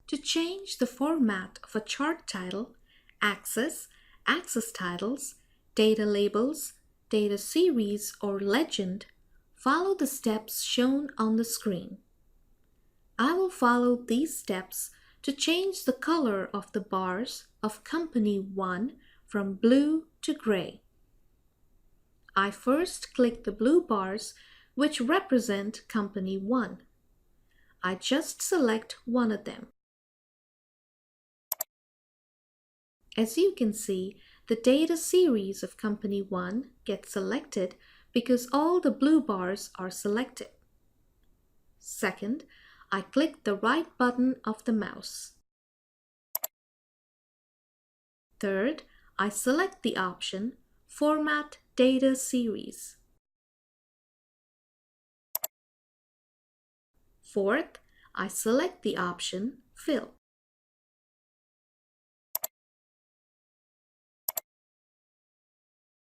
To change the format of a chart title, axis, axis titles, data labels, data series, or legend, follow the steps shown on the screen. I will follow these steps to change the color of the bars of Company 1 from blue to gray. I first click the blue bars which represent Company 1. I just select one of them. As you can see, the data series of Company 1 gets selected because all the blue bars are selected. Second, I click the right button of the mouse. Third, I select the option Format Data Series. Fourth, I select the option Fill.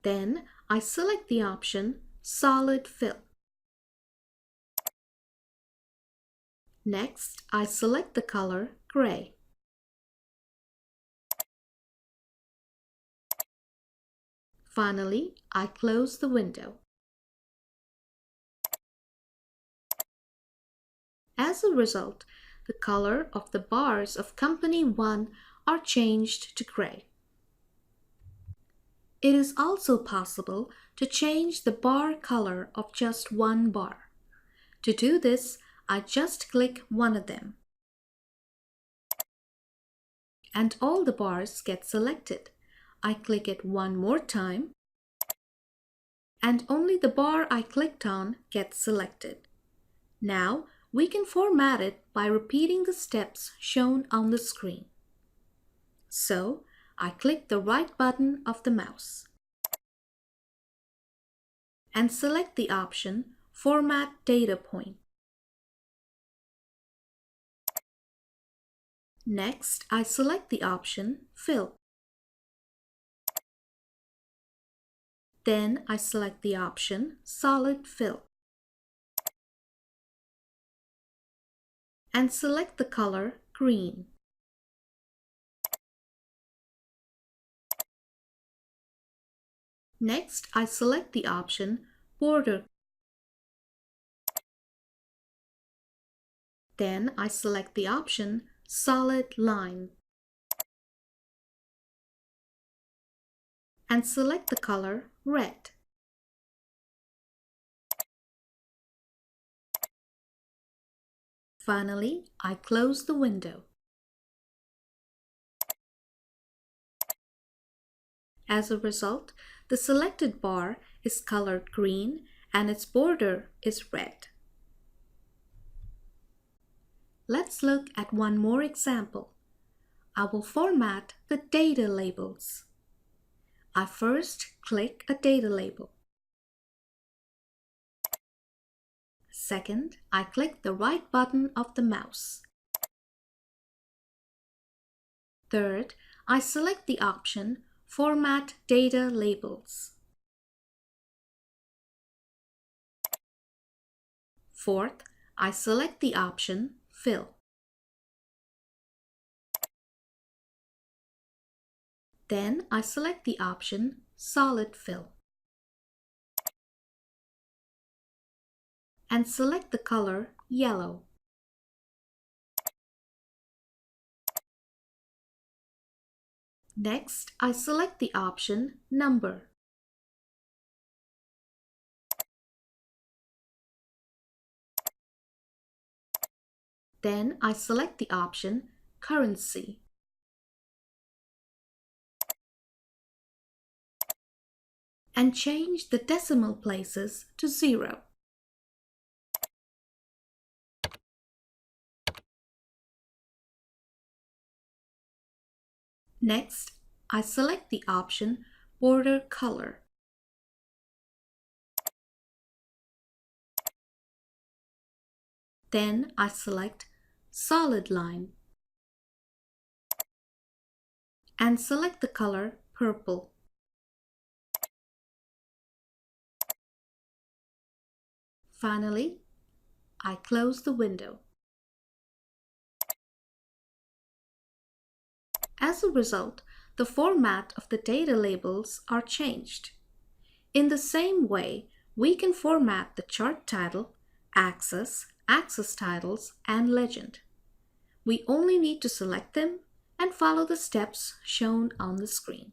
Then I select the option Solid Fill. Next, I select the color gray. Finally, I close the window. As a result, the color of the bars of Company 1 are changed to gray. It is also possible to change the bar color of just one bar. To do this, I just click one of them. And all the bars get selected. I click it one more time, and only the bar I clicked on gets selected. Now, we can format it by repeating the steps shown on the screen. So, I click the right button of the mouse and select the option Format Data Point. Next, I select the option Fill. Then I select the option Solid Fill and select the color green. Next, I select the option Border. Then I select the option Solid Line and select the color red. Finally, I close the window. As a result, the selected bar is colored green and its border is red. Let's look at one more example. I will format the data labels. I first click a data label. Second, I click the right button of the mouse. Third, I select the option Format Data Labels. Fourth, I select the option Fill. Then I select the option Solid Fill and select the color yellow. Next, I select the option Number. Then I select the option Currency. And change the decimal places to 0. Next, I select the option Border Color. Then I select Solid Line and select the color purple. Finally, I close the window. As a result, the format of the data labels are changed. In the same way, we can format the chart title, axis, axis titles, and legend. We only need to select them and follow the steps shown on the screen.